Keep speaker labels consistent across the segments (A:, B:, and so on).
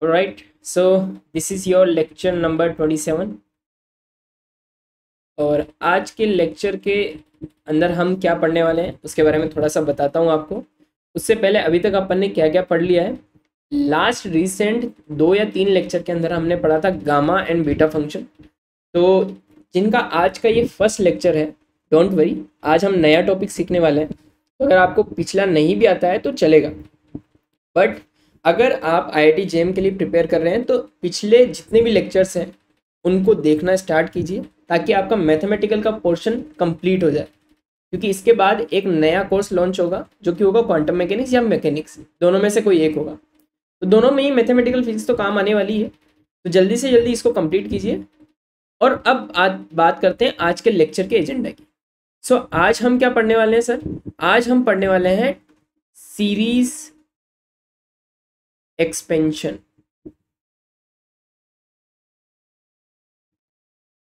A: Alright, so this is your lecture number 27 और आज के लेक्चर के अंदर हम क्या पढ़ने वाले हैं उसके बारे में थोड़ा सा बताता हूँ आपको। उससे पहले अभी तक अपन ने क्या क्या पढ़ लिया है। लास्ट रिसेंट 2 या 3 लेक्चर के अंदर हमने पढ़ा था गामा एंड बीटा फंक्शन। तो जिनका आज का ये फर्स्ट लेक्चर है, डोंट वरी, आज हम नया टॉपिक सीखने वाले हैं। तो अगर आपको पिछला नहीं भी आता है तो चलेगा, बट अगर आप IIT JEM के लिए प्रिपेयर कर रहे हैं तो पिछले जितने भी लेक्चर्स हैं उनको देखना स्टार्ट कीजिए ताकि आपका मैथमेटिकल का पोर्शन कंप्लीट हो जाए, क्योंकि इसके बाद एक नया कोर्स लॉन्च होगा जो कि होगा क्वांटम मैकेनिक्स या मैकेनिक्स, दोनों में से कोई एक होगा। तो दोनों में ही मैथमेटिकल फिजिक्स तो काम आने वाली है, तो जल्दी से जल्दी इसको कंप्लीट कीजिए। और अब आज बात करते हैं आज के लेक्चर के एजेंडा की। सो आज हम क्या पढ़ने वाले हैं सर? आज हम पढ़ने वाले हैं सीरीज एक्सपेंशन,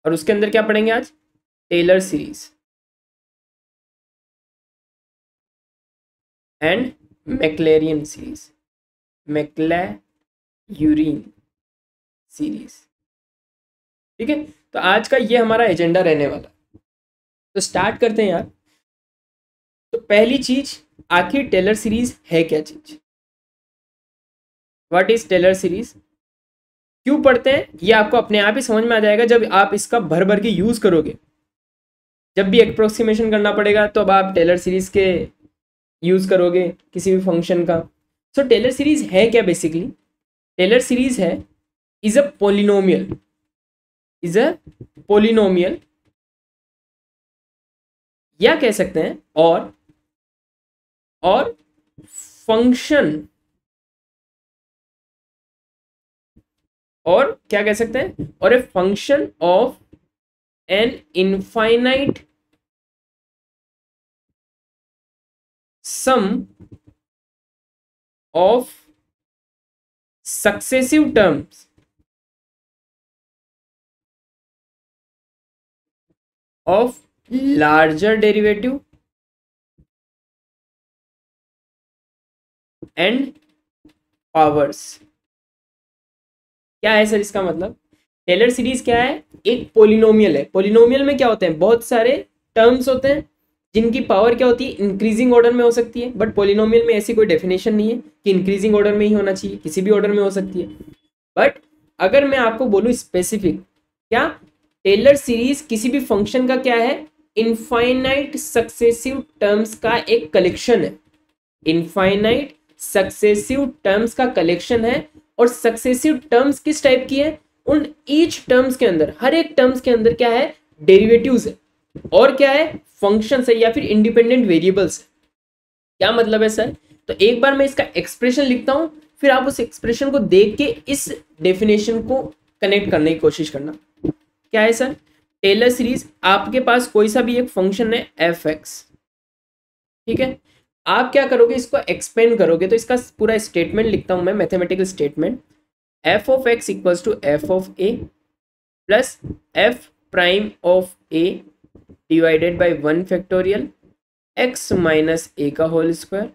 A: और उसके अंदर क्या पढ़ेंगे आज? Taylor series and Maclaurin series, Maclaurin series. ठीक है, तो आज का ये हमारा एजेंडा रहने वाला। तो स्टार्ट करते हैं यार। तो पहली चीज, आखिर टेलर सीरीज है क्या चीज? What is Taylor series? क्यों पढ़ते हैं ये आपको अपने आप ही समझ में आ जाएगा जब आप इसका भर भर के यूज करोगे। जब भी अप्रोक्सीमेशन करना पड़ेगा तो अब आप टेलर सीरीज के यूज करोगे किसी भी फंक्शन का। सो टेलर सीरीज है क्या? बेसिकली टेलर सीरीज है इज अ पोलिनोमियल, या कह सकते हैं और फंक्शन, और क्या कह सकते हैं, और a function of an infinite sum of successive terms of larger derivative and powers. क्या है सर इसका मतलब? टेलर सीरीज क्या है? एक पोलिनोमियल है। पोलिनोमियल में क्या होते हैं? बहुत सारे टर्म्स होते हैं जिनकी पावर क्या होती है? इंक्रीजिंग ऑर्डर में हो सकती है, बट पोलिनोमियल में ऐसी कोई डेफिनेशन नहीं है कि इंक्रीजिंग ऑर्डर में ही होना चाहिए, किसी भी ऑर्डर में हो सकती है। बट अगर मैं आपको बोलूं स्पेसिफिक, क्या टेलर सीरीज किसी भी फंक्शन का क्या है? इनफाइनाइट सक्सेसिव टर्म्स का एक कलेक्शन है। इनफाइनाइट सक्सेसिव टर्म्स का कलेक्शन है। और सक्सेसिव टर्म्स किस टाइप की है? उन ईच टर्म्स के अंदर, हर एक टर्म्स के अंदर क्या है? डेरिवेटिव्स है, और क्या है? फंक्शंस है या फिर इंडिपेंडेंट वेरिएबल्स है। क्या मतलब है सर? तो एक बार मैं इसका एक्सप्रेशन लिखता हूं, फिर आप उस एक्सप्रेशन को देख के इस डेफिनेशन को कनेक्ट करने की कोशिश करना। क्या है सर? टेलर सीरीज, आपके पास कोई सा भी एक फंक्शन है f(x), ठीक है, आप क्या करोगे? इसको एक्सपेंड करोगे। तो इसका पूरा स्टेटमेंट लिखता हूं मैं, mathematical statement. f(x) equals to f(a) plus f'(a) divided by 1 factorial x minus a का whole square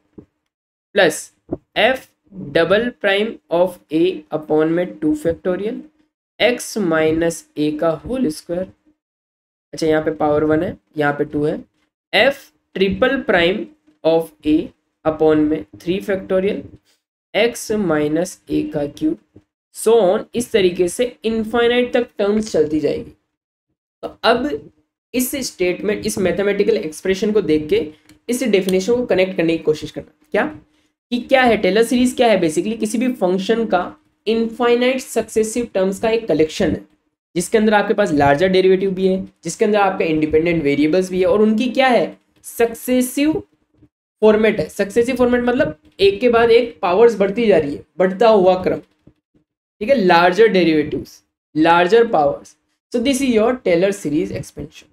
A: plus f'(a) upon में 2 फैक्टोरियल x माइनस a का होल स्क्वायर। अच्छा, यहाँ पे पावर 1 है, यहाँ पे 2 है। f'(a) अपॉन में 3 फैक्टोरियल x माइनस a का क्यूब, सो ऑन। इस तरीके से इनफाइनाइट तक टर्म्स चलती जाएगी। तो अब इस स्टेटमेंट, इस मैथमेटिकल एक्सप्रेशन को देख के इस डेफिनेशन को कनेक्ट करने की कोशिश करना। क्या कि क्या है टेलर सीरीज? क्या है? बेसिकली किसी भी फंक्शन का इनफाइनाइट सक्सेसिव टर्म्स का एक कलेक्शन है, जिसके अंदर आपके पास लार्जर डेरिवेटिव भी है, जिसके अंदर आपका इंडिपेंडेंट वेरिएबल्स भी है, और उनकी क्या है? सक्सेसिव फॉर्मेट है। सक्सेसिव फॉर्मेट मतलब एक के बाद एक पावर्स बढ़ती जा रही है, बढ़ता हुआ क्रम, ठीक है। Larger derivatives, larger powers. So this is your Taylor series expansion,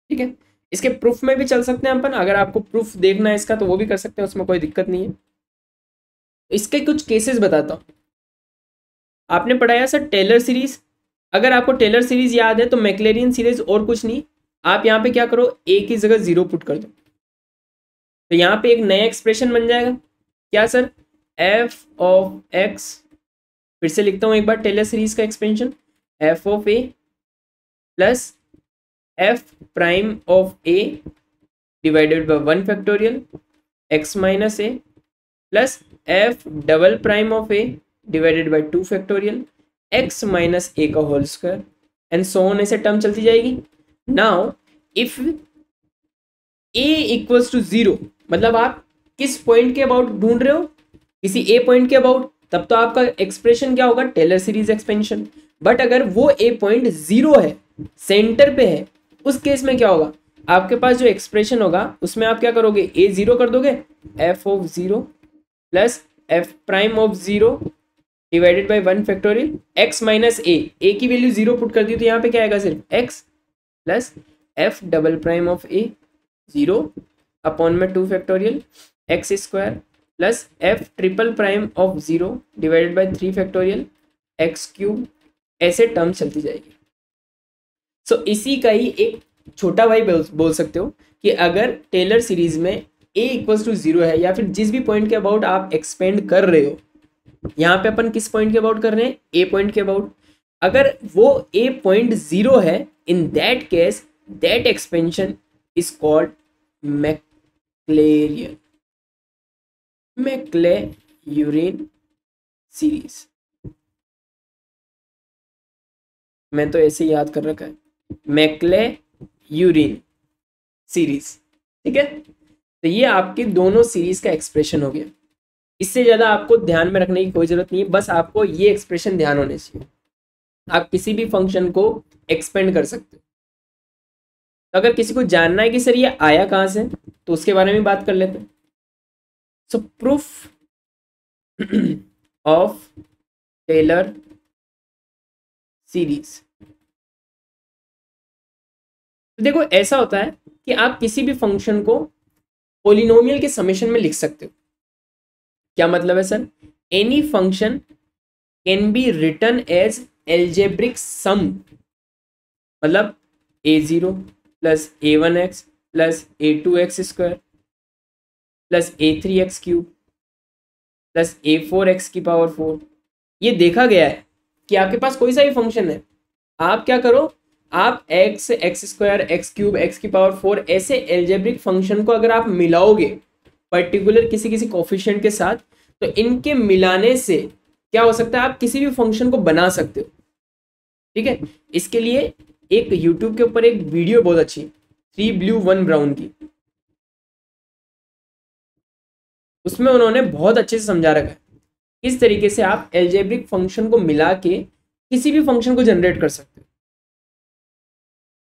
A: ठीक है। इसके प्रूफ में भी चल सकते हैं अपन, अगर आपको प्रूफ देखना है इसका तो वो भी कर सकते हैं, उसमें कोई दिक्कत नहीं है। इसके कुछ केसेस बताता हूँ। आपने पढ़ाया सर टेलर सीरीज, अगर आपको टेलर सीरीज याद है तो मैक्लैरियन सीरीज और कुछ नहीं, आप यहाँ पे क्या करो? a की जगह 0 पुट कर दो, तो यहाँ पे एक नया एक्सप्रेशन बन जाएगा। क्या सर? f(x) फिर से लिखता हूँ एक बार टेलर सीरीज का expansion, f of a plus f prime of a divided by 1 factorial x minus a plus f double prime of a divided by 2 factorial x minus a का whole square and so on, ऐसे term चलती जाएगी। Now if a equals to 0, मतलब आप किस point के about ढूंढ रहे हो, किसी ए पॉइंट के अबाउट, तब तो आपका एक्सप्रेशन क्या होगा, टेलर सीरीज एक्सपेंशन। बट अगर वो ए पॉइंट 0 है, सेंटर पे है, उस केस में क्या होगा, आपके पास जो एक्सप्रेशन होगा उसमें आप क्या करोगे, ए 0 कर दोगे, f of 0 plus f prime of 0 divided by 1 factorial x minus a की वैल्यू 0 पुट कर दी तो यहाँ पे क्या आएगा, सिर्फ x plus f double prime of A 0 upon में 2 factorial x square plus F triple prime of 0 divided bye 3 factorial x cube, ऐसे टर्म चलती जाएगी। सो इसी का ही एक छोटा भाई बोल सकते हो कि अगर टेलर सीरीज में ए इक्वल्स टू 0 है, या फिर जिस भी पॉइंट के अबाउट आप एक्सपेंड कर रहे हो, यहाँ पे अपन किस पॉइंट के अबाउट कर रहे हैं, ए पॉइंट के अबाउट, अगर वो ए पॉइंट 0 है, in that case that expansion is called Maclaurin series. मैं तो ऐसे याद कर रखा है, मैक्लेयूरिन सीरीज, ठीक है। तो ये आपकी दोनों सीरीज का एक्सप्रेशन हो गया। इससे ज़्यादा आपको ध्यान में रखने की कोई ज़रूरत नहीं है, बस आपको ये एक्सप्रेशन ध्यान होने चाहिए। आप किसी भी फंक्शन को एक्सपेंड कर सकते हो। तो अगर किसी को जानना है कि सर ये आया कहाँ से, तो उसके बारे में बात कर लेते हैं। So proof of Taylor series. तो देखो ऐसा होता है कि आप किसी भी फंक्शन को पोलिनोमियल के समेशन में लिख सकते हो। क्या मतलब है sir, any function can be written as algebraic sum, मतलब a0 plus a1x plus a2x square plus a3x cube plus a4x की पावर 4। ये देखा गया है कि आपके पास कोई सा भी फंक्शन है, आप क्या करो, आप x square x cube x की पावर 4 ऐसे एल्जेब्रिक फंक्शन को अगर आप मिलाओगे पर्टिकुलर किसी किसी कोफिशिएंट के साथ, तो इनके मिलाने से क्या हो सकता है, आप किसी भी फंक्शन को बना सकते हो, ठीक है। इसके लिए एक YouTube के ऊपर एक वीडियो बहुत अच्छी 3 ब्लू 1 ब्राउन की, उसमें उन्होंने बहुत अच्छे से समझा रखा है किस तरीके से आप एल्जेब्रिक फंक्शन को मिला के किसी भी फंक्शन को जनरेट कर सकते हो।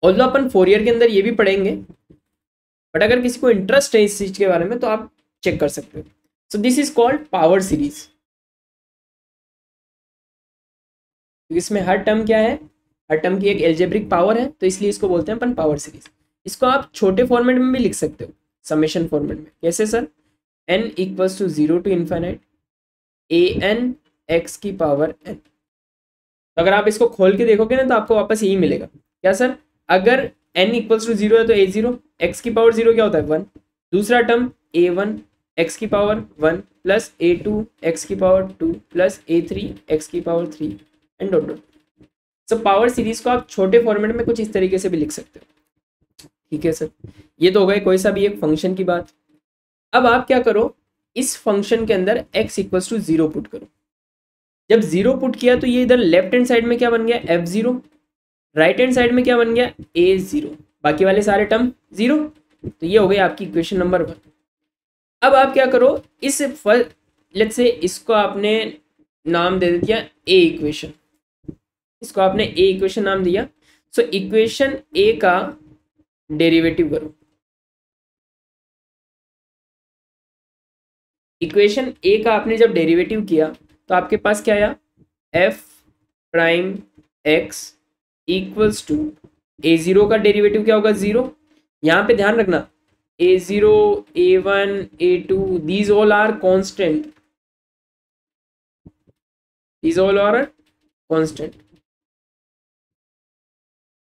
A: ऑल्दो अपन फोरियर के अंदर ये भी पढ़ेंगे, बट अगर किसी को इंटरेस्ट है इस चीज के बारे में तो आप चेक कर सकते हो। सो this is called power series. इसमें हर टर्म क्या है, हर टर्म की एक एल्जेब्रिक पावर है, तो इसलिए इसको बोलते हैं अपन पावर सीरीज। इसको आप छोटे फॉर्मेट में भी लिख सकते हो, समेशन फॉर्मेट में। कैसे sir, n equals to 0 to infinite an x की पावर n। तो अगर आप इसको खोल के देखोगे ना तो आपको वापस यही मिलेगा। क्या सर, अगर n इक्वल्स टू 0 है तो a0 x की पावर 0 क्या होता है 1, दूसरा टर्म a1 x की पावर 1 प्लस a2 x की पावर 2 प्लस a3 x की power 3 and dot dot. So power series को आप छोटे फॉर्मेट में कुछ इस तरीके से भी लिख सकते हो, ठीक है सर। ये तो हो गए कोई सा भी एक फंक्शन की बात। अब आप क्या करो, इस फंक्शन के अंदर x इक्वल्स टू 0 पुट करो। जब 0 पुट किया तो ये इधर लेफ्ट हैंड साइड में क्या बन गया f0, राइट हैंड साइड में क्या बन गया a0, बाकी वाले सारे टर्म 0। तो ये हो गई आपकी इक्वेशन नंबर 1। अब आप क्या करो, इस लेट्स से इसको आपने नाम दे दिया a इक्वेशन, इसको आपने a इक्वेशन नाम दिया। सो इक्वेशन a का डेरिवेटिव करो। इक्वेशन a का आपने जब डेरिवेटिव किया तो आपके पास क्या आया, f prime x equals to a0 का डेरिवेटिव क्या होगा 0। यहाँ पे ध्यान रखना a0 a1 a2 these all are constant, these all are constant,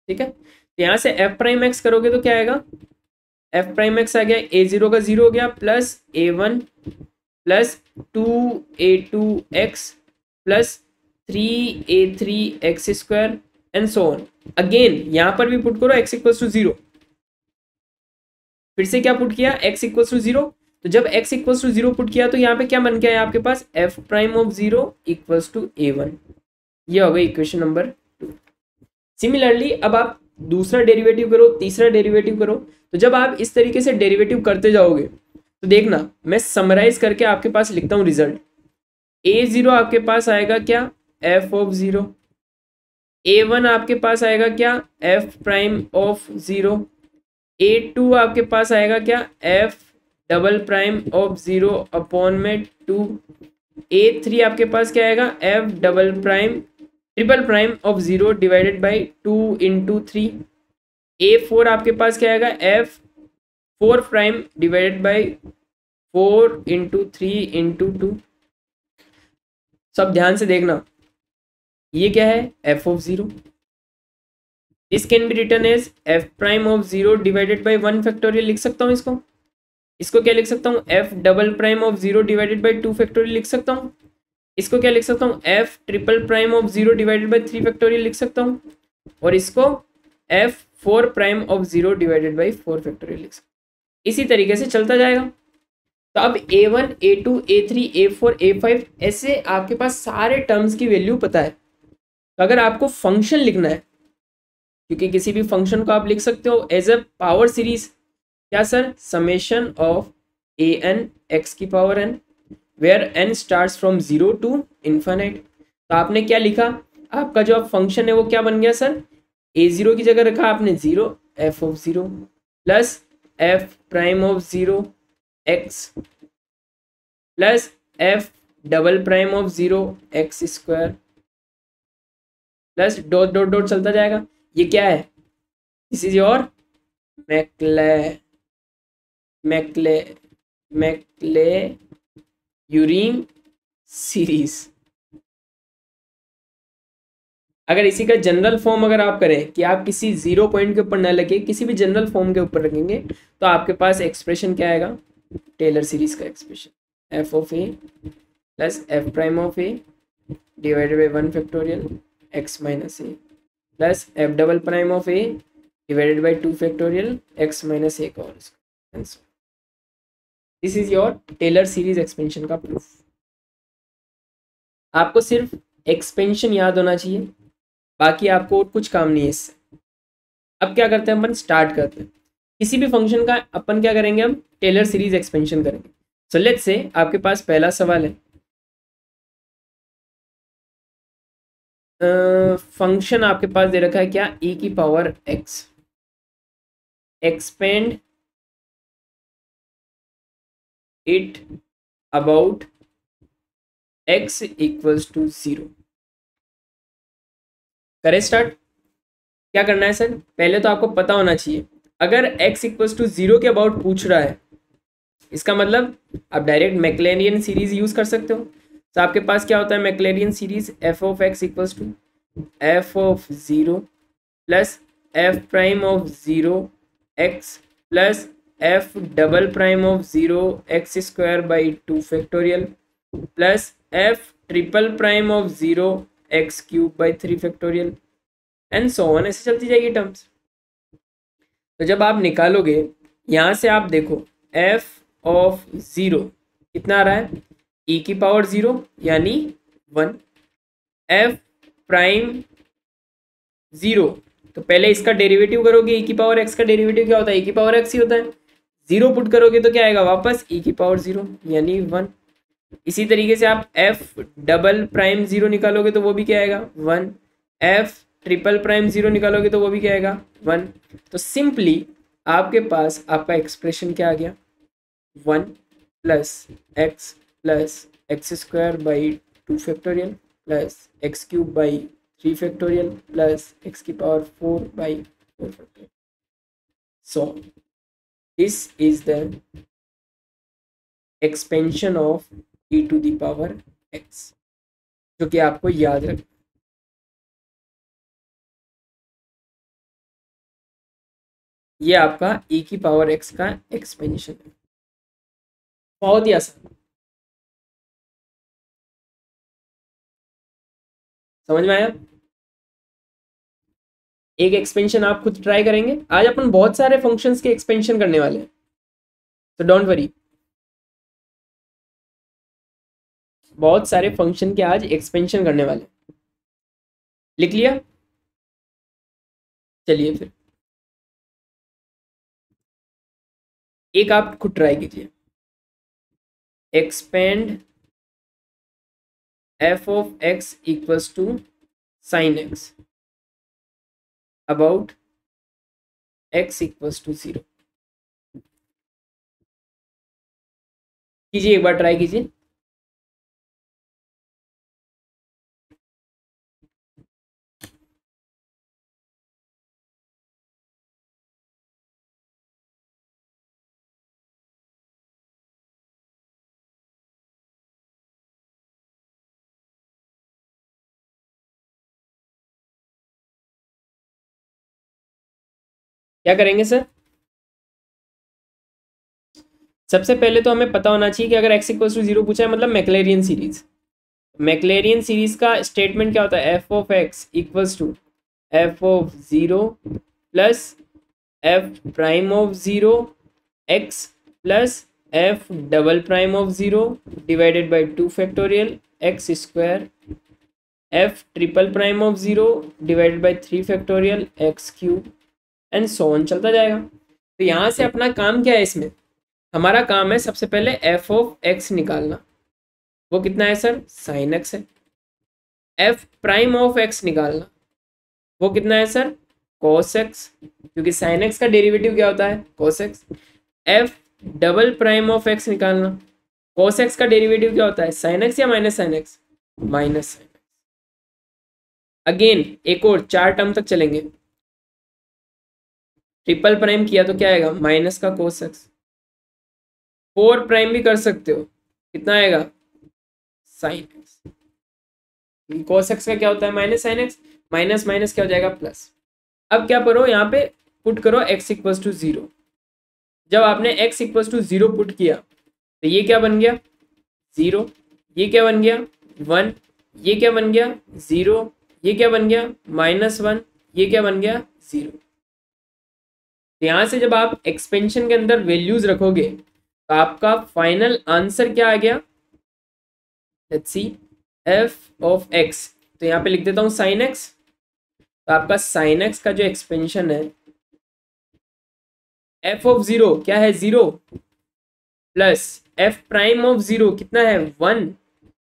A: ठीक है। तो यहाँ से f प्राइम x करोगे तो क्या आएगा, f प्राइम x आ गया a0 का 0 हो गया plus a1 plus 2a2x plus 3a3x² and so on. Again यहाँ पर भी पुट करो x इक्वल्स टू 0, फिर से क्या पुट किया, x इक्वल्स टू 0। तो जब x इक्वल्स टू 0 पुट किया तो यहाँ पे क्या बन गया है आपके पास, f prime of 0 equals to a1। ये हो गई इक्वेशन नंबर 2। सिमिलरली अब आप दूसरा डेरिवेटिव करो, तीसरा डेरिवेटिव करो। तो जब आप इस तरीके से डेरिवेटिव करते जाओगे तो देखना मैं समराइज करके आपके पास लिखता हूँ रिजल्ट। a0 आपके पास आएगा क्या, f ऑफ 0। a1 आपके पास आएगा क्या, f प्राइम ऑफ 0। a2 आपके पास आएगा क्या, f double prime of 0 upon में 2। a3 आपके पास क्या आएगा, f double prime triple prime of 0 divided by 2 into 3। a4 आपके पास क्या आएगा, f 4 prime divided by 4 into 3 into 2। सब ध्यान से देखना, ये क्या है, f of 0। This can be return as f prime of 0 divided by 1 factorial लिख सकता हूँ इसको क्या लिख सकता हूँ, f double prime of 0 divided by 2 factorial लिख सकता हूँ। इसको क्या लिख सकता हूँ, f triple prime of 0 divided by 3 factorial लिख सकता हूँ। और इसको f 4 prime of 0 divided by 4 factorial लिख सकता हूँ। इसी तरीके से चलता जाएगा। तो अब a1 a2 a3 a4 a5 ऐसे आपके पास सारे टर्म्स की वैल्यू पता है। तो अगर आपको फंक्शन लिखना है, क्योंकि किसी भी फंक्शन को आप लिख सकते हो एज अ पावर सीरीज, क्या sir, summation of a n x की power n where n starts from 0 to infinite. तो आपने क्या लिखा, आपका जो अब फंक्शन है वो क्या बन गया सर, a0 की जगह रखा आपने 0 f of 0 plus f prime of 0 x plus f double prime of 0 x square plus dot dot dot चलता जाएगा। ये क्या है, दिस इज योर मैक्लेयूरिन सीरीज। अगर इसी का जनरल फॉर्म अगर आप करें कि आप किसी जीरो पॉइंट के ऊपर न लगे, किसी भी जनरल फॉर्म के ऊपर रखेंगे, तो आपके पास एक्सप्रेशन क्या आएगा, टेलर सीरीज का expression, f of a plus f prime of a divided by 1 factorial x minus a plus f double prime of a divided by 2 factorial x minus a का whole square. This is your Taylor series expansion का proof. आपको सिर्फ expansion याद होना चाहिए, बाकी आपको और कुछ काम नहीं है इससे। अब क्या करते हैं, अपन स्टार्ट करते हैं। किसी भी फंक्शन का अपन क्या करेंगे, हम टेलर सीरीज एक्सपेंशन करेंगे। सो लेट्स से आपके पास पहला सवाल है, फंक्शन आपके पास दे रखा है क्या, e की power x, expand it about x equals to 0। करें स्टार्ट। क्या करना है सर, पहले तो आपको पता होना चाहिए अगर x इक्वल्स टू 0 के अबाउट पूछ रहा है, इसका मतलब आप डायरेक्ट मैक्लेरियन सीरीज यूज कर सकते हो। तो आपके पास क्या होता है, Maclaurin series f of x equals to f of 0 plus f prime of 0 x plus f double prime of 0 x square by 2 factorial plus f triple prime of 0 x cube by 3 factorial and so on, ऐसे चलती जाएगी terms. तो जब आप निकालोगे यहाँ से आप देखो f ऑफ 0 कितना आ रहा है, e की पावर 0 यानी 1, f प्राइम 0, तो पहले इसका डेरिवेटिव करोगे, e की पावर x का डेरिवेटिव क्या होता है, e की पावर x ही होता है। 0 पुट करोगे तो क्या आएगा वापस, e की पावर 0 यानी 1। इसी तरीके से आप f डबल प्राइम 0 निकालोगे तो वो भी क्या आएगा 1, f ट्रिपल प्राइम 0 निकालोगे तो वो भी क्या आएगा 1। तो सिंपली आपके पास आपका एक्सप्रेशन क्या आ गया, 1 plus x square by 2 factorial plus x cube by 3 factorial plus x की पावर 4 बाई 4 factorial. So this is the expansion of e to the power x, जो कि आपको याद रखना। ये आपका e की पावर x का एक्सपेंशन है, बहुत ही आसान। समझ में आया? एक एक्सपेंशन आप खुद ट्राई करेंगे। आज अपन बहुत सारे फंक्शंस के एक्सपेंशन करने वाले हैं, तो डोंट वरी। बहुत सारे फंक्शन के आज एक्सपेंशन करने वाले हैं। लिख लिया? चलिए फिर एक आप खुद ट्राई कीजिए। Expand f of x equals to sine x about x equals to 0। कीजिए, एक बार ट्राई कीजिए। क्या करेंगे सर? सबसे पहले तो हमें पता होना चाहिए कि अगर x इक्वल्स टू 0 पूछा है मतलब मैक्लेरियन सीरीज। मैक्लेरियन सीरीज का स्टेटमेंट क्या होता है? F of x equals to f of 0 plus f prime of 0 x plus f double prime of 0 divided by 2 factorial x square f triple prime of 0 divided by 3 factorial x cube and so on चलता जाएगा। तो यहाँ से अपना काम क्या है? इसमें हमारा काम है सबसे पहले एफ ऑफ एक्स निकालना। वो कितना है सर? साइन एक्स है। एफ प्राइम ऑफ एक्स निकालना। वो कितना है सर? कॉस एक्स, क्योंकि साइन एक्स का डेरिवेटिव क्या होता है? Cos x. F double prime of x निकालना। कॉस एक्स का डेरिवेटिव क्या होता है? साइन एक्स या minus sine x? Minus sine x. Again एक और 4 टर्म तक चलेंगे। ट्रिपल प्राइम किया तो क्या आएगा? माइनस का कोस एक्स। 4 प्राइम भी कर सकते हो, कितना आएगा? Sine x. कोस एक्स का क्या होता है? Minus sine x. Minus minus क्या हो जाएगा? प्लस। अब क्या करो, यहाँ पे पुट करो x इक्वल्स टू 0। जब आपने x इक्वल्स टू 0 पुट किया तो ये क्या बन गया? 0। ये क्या बन गया? 1। ये क्या बन गया? 0। ये क्या बन गया? -1। ये क्या बन गया? 0। तो यहाँ से जब आप एक्सपेंशन के अंदर वैल्यूज रखोगे तो आपका फाइनल आंसर क्या आ गया? Let's see, F of x, तो यहाँ पे लिख देता हूँ साइन एक्स। तो आपका साइन एक्स का जो एक्सपेंशन है एफ ऑफ 0 क्या है? 0 प्लस एफ प्राइम ऑफ 0 कितना है? 1।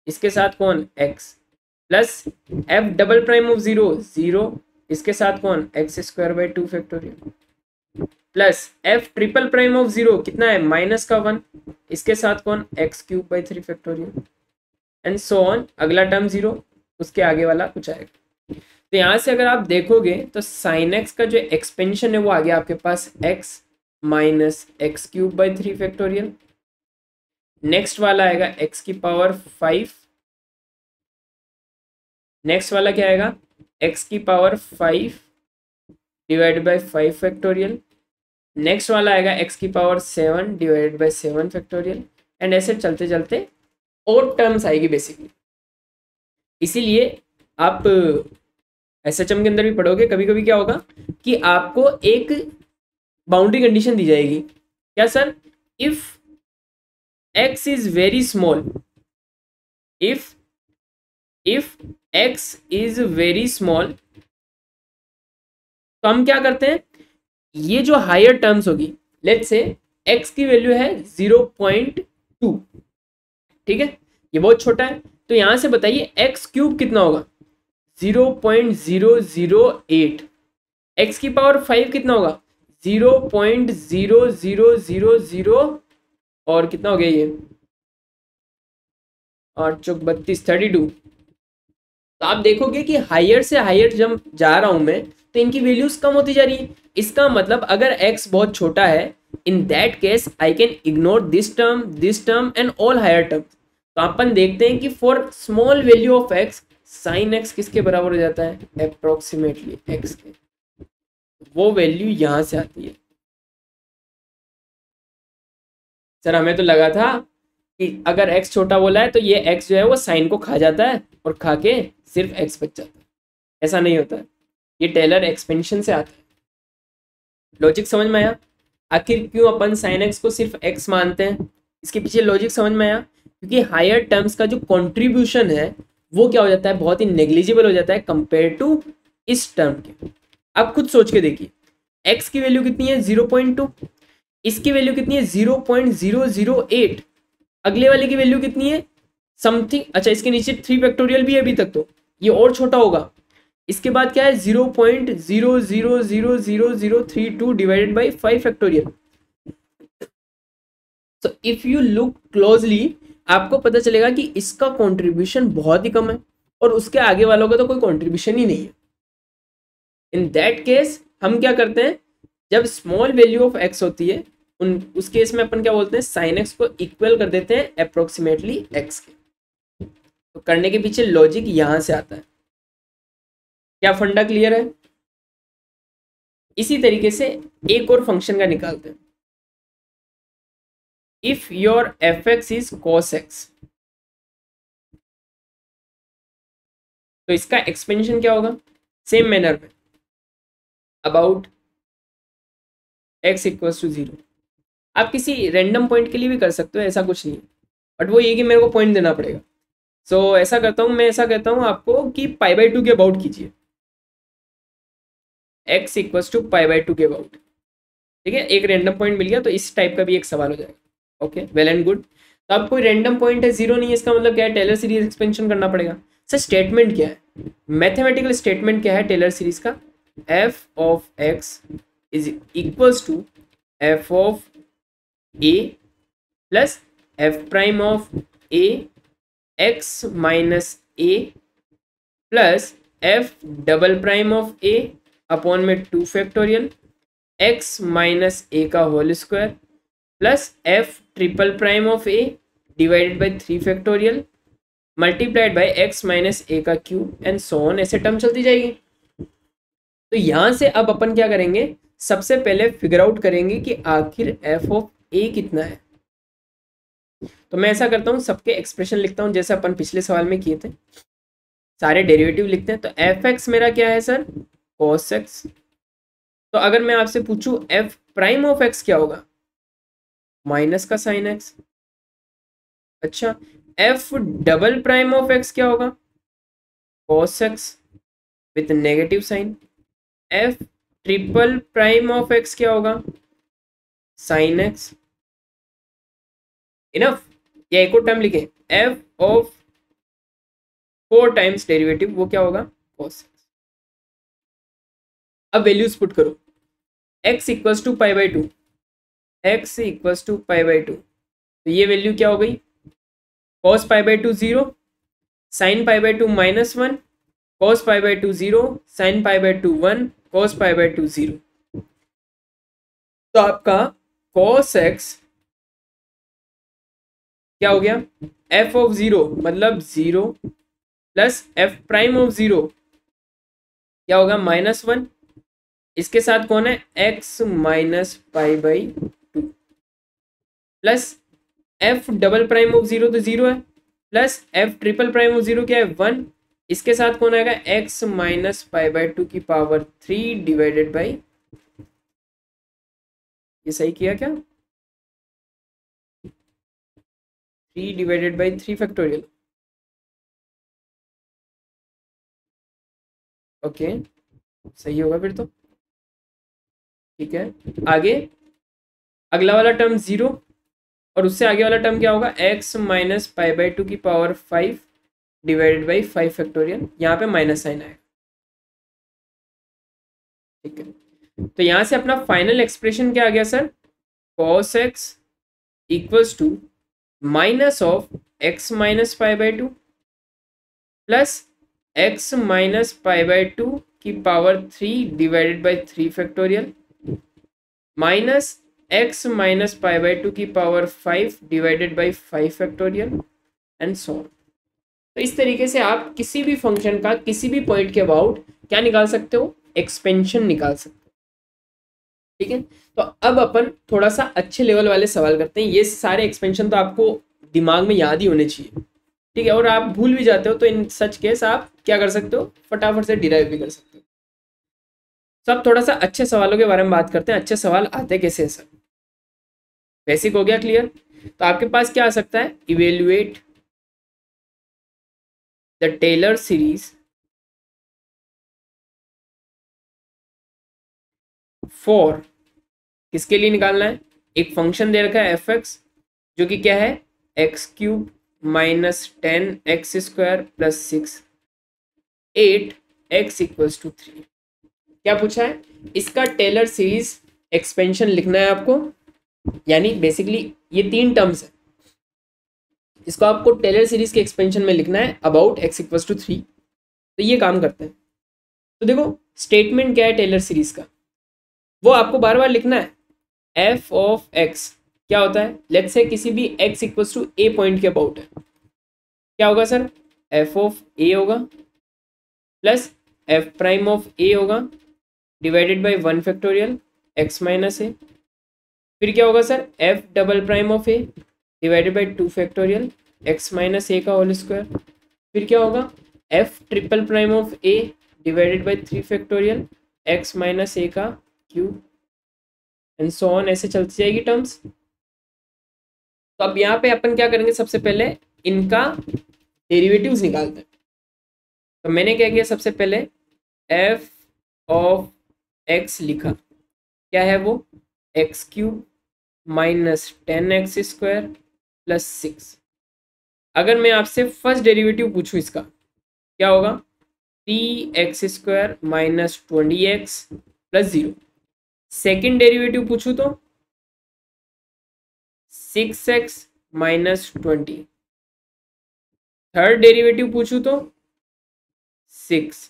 A: इसके साथ कौन? x plus f double prime of 0 0। इसके साथ कौन? X square by 2 factorial plus F triple prime of 0 कितना है? माइनस का 1। इसके साथ कौन? X cube by 3 factorial and so on. अगला टर्म 0, उसके आगे वाला कुछ आएगा। तो यहाँ से अगर आप देखोगे तो साइन एक्स का जो एक्सपेंशन है वो आ गया आपके पास x minus x cube by 3 factorial. Next वाला आएगा x की पावर 5। नेक्स्ट वाला क्या आएगा? x की power 5 divide by 5 factorial. Next वाला आएगा x की power 7 divide by 7 factorial and ऐसे चलते चलते और टर्म्स आएगी बेसिकली। इसीलिए आप एसएचएम के अंदर भी पढ़ोगे, कभी कभी क्या होगा कि आपको एक बाउंड्री कंडीशन दी जाएगी। क्या sir? If x is very small, if x is very small, तो हम क्या करते हैं, ये जो हायर टर्म्स होगी, लेट्स से x की वैल्यू है 0.2, ठीक है, ये बहुत छोटा है, तो यहां से बताइए x क्यूब कितना होगा? 0.008। x की पावर 5 कितना होगा? 0.0000 और कितना हो गया ये? 8 चौक 32, 32। तो आप देखोगे कि हायर से हायर जब जा रहा हूं मैं तो इनकी वैल्यूज कम होती जा रही है। इसका मतलब अगर x बहुत छोटा है, in that case I can ignore this term and all higher term. तो अपन देखते हैं कि for small value of x sine x किसके बराबर हो जाता है? अप्रोक्सीमेटली x के। वो वैल्यू यहां से आती है। सर हमें तो लगा था कि अगर x छोटा बोला है तो ये x जो है वो साइन को खा जाता है और खा के सिर्फ एक्स बच जाता है। ऐसा नहीं होता है, ये टेलर एक्सपेंशन से आता है। लॉजिक समझ में आया? आखिर क्यों अपन साइन एक्स को सिर्फ एक्स मानते हैं, इसके पीछे लॉजिक समझ में आया? क्योंकि हायर टर्म्स का जो कंट्रीब्यूशन है वो क्या हो जाता है, बहुत ही नेग्लिजिबल हो जाता है कंपेयर टू इस टर्म के। आप खुद सोच के देखिए, एक्स की वैल्यू कितनी है 0.2, इसकी वैल्यू कितनी है 0.008, अगले वाले की वैल्यू कितनी है समथिंग, अच्छा इसके नीचे 3 फैक्टोरियल भी है अभी तक, तो ये और छोटा होगा। इसके बाद क्या है 0.000032 डिवाइडेड बाई 5 फैक्टोरियल। तो इफ यू लुक क्लोजली आपको पता चलेगा कि इसका कंट्रीब्यूशन बहुत ही कम है और उसके आगे वालों का तो कोई कंट्रीब्यूशन ही नहीं है। इन दैट केस हम क्या करते हैं, जब स्मॉल वैल्यू ऑफ एक्स होती है उस केस में अपन क्या बोलते हैं, साइन एक्स को इक्वल कर देते हैं अप्रोक्सीमेटली एक्स के। तो करने के पीछे लॉजिक यहां से आता है। क्या फंडा क्लियर है? इसी तरीके से एक और फंक्शन का निकालते हैं। If your F x is cos x, तो इसका एक्सपेंशन क्या होगा, सेम मैनर में अबाउट एक्स इक्वल्स टू 0। आप किसी रैंडम पॉइंट के लिए भी कर सकते हो, ऐसा कुछ नहीं है, बट वो ये कि मेरे को पॉइंट देना पड़ेगा। सो ऐसा करता हूँ, मैं ऐसा कहता हूँ आपको कि π/2 के अबाउट कीजिए, x इक्वल्स टू π/2 के अबाउट। ठीक है, एक रैंडम पॉइंट मिल गया, तो इस टाइप का भी एक सवाल हो जाएगा। Okay, well and good. तो अब कोई रैंडम पॉइंट है, 0 नहीं है, इसका मतलब क्या है, टेलर सीरीज एक्सपेंशन करना पड़ेगा। सर स्टेटमेंट क्या है, मैथमेटिकल स्टेटमेंट क्या है टेलर सीरीज का, f of x is equals to f of a plus f prime of a x minus a plus f double prime of a upon में 2 factorial x minus a का whole square plus f triple prime of a divided by 3 factorial multiplied by x minus a का cube and so on, ऐसे term चलती जाएगी। तो यहां से अब अपन क्या करेंगे, सबसे पहले फिगर आउट करेंगे कि आखिर f ऑफ a कितना है। तो मैं ऐसा करता हूँ, सबके एक्सप्रेशन लिखता हूँ जैसे अपन पिछले सवाल में किए थे, सारे डेरिवेटिव लिखते हैं। तो एफ एक्स मेरा क्या है सर, cos x। तो अगर मैं आपसे पूछूं f प्राइम ऑफ x क्या होगा, माइनस का साइन x। अच्छा, f double prime of x क्या होगा, cos x with negative sign. f triple prime of x क्या होगा, साइन x। इनफ, या एक और टर्म लिखें, f ऑफ 4 टाइम्स डेरिवेटिव वो क्या होगा, cos x। अब वैल्यूज पुट करो, x equals to π/2, x equals to π/2, तो ये वैल्यू क्या हो गई, cos π/2 0, sin π/2 -1, cos π/2 0, sin π/2 1, cos π/2 0। तो आपका cos x क्या हो गया, f ऑफ 0 मतलब 0 प्लस f प्राइम ऑफ 0 क्या होगा, -1, इसके साथ कौन है, x minus π/2 plus f double prime of 0 तो 0 है, plus f triple prime of 0 क्या है 1, इसके साथ कौन आएगा, x माइनस π/2 की पावर 3 डिवाइडेड बाई, ये सही किया क्या, 3 डिवाइडेड बाई 3 फैक्टोरियल। ओके, सही होगा फिर तो। ठीक है, आगे अगला वाला टर्म 0 और उससे आगे वाला टर्म क्या होगा, x माइनस π/2 की पावर 5 डिवाइडेड बाई 5 फैक्टोरियल, यहाँ पे माइनस साइन आएगा। ठीक है, तो यहाँ से अपना फाइनल एक्सप्रेशन क्या आ गया sir, cos x equals to minus of x minus π/2 plus x minus π/2 की power 3 divided by 3 factorial minus x minus π/2 की power 5 divided by 5 factorial and so on. तो इस तरीके से आप किसी भी फंक्शन का किसी भी पॉइंट के अबाउट क्या निकाल सकते हो, एक्सपेंशन निकाल सकते हो। ठीक है, तो अब अपन थोड़ा सा अच्छे लेवल वाले सवाल करते हैं। ये सारे एक्सपेंशन तो आपको दिमाग में याद ही होने चाहिए। ठीक है, और आप भूल भी जाते हो तो इन सच केस आप क्या कर सकते हो, फटाफट से डिराइव भी कर सकते हो। तो अब थोड़ा सा अच्छे सवालों के बारे में बात करते हैं, अच्छे सवाल आते कैसे हैं सर। बेसिक हो गया क्लियर। तो आपके पास क्या आ सकता है, evaluate the Taylor series for, किसके लिए निकालना है, एक फंक्शन दे रखा है एफ एक्स जो कि क्या है, x cube minus 10x² plus 6, 8x = 3। क्या पूछा है, इसका टेलर सीरीज एक्सपेंशन लिखना है आपको, यानी बेसिकली ये 3 टर्म्स है, इसको आपको टेलर सीरीज के एक्सपेंशन में लिखना है अबाउट x = 3। तो ये काम करते हैं। तो देखो स्टेटमेंट क्या है टेलर सीरीज का, वो आपको बार बार लिखना है। एफ ऑफ एक्स क्या होता है, लेट्स से किसी भी x = a पॉइंट के अबाउट है, क्या होगा सर, एफ ऑफ ए होगा plus f prime of a होगा divided by 1 factorial x minus a, फिर क्या होगा sir, f double prime of a divided by 2 factorial x minus a का होल स्क्वायर, फिर क्या होगा, f triple prime of a divided by 3 factorial x minus a का cube, and so on, ऐसे चलती जाएगी टर्म्स। तो अब यहाँ पे अपन क्या करेंगे, सबसे पहले इनका डेरिवेटिव्स निकालते हैं। तो मैंने क्या किया, सबसे पहले एफ ऑफ एक्स लिखा, क्या है वो, x³ माइनस 10x² प्लस 6। अगर मैं आपसे फर्स्ट डेरिवेटिव पूछूं इसका, क्या होगा, 3x² minus 20x plus 0। Second derivative पूछूं तो 6x माइनस 20। थर्ड डेरिवेटिव पूछूं तो 6।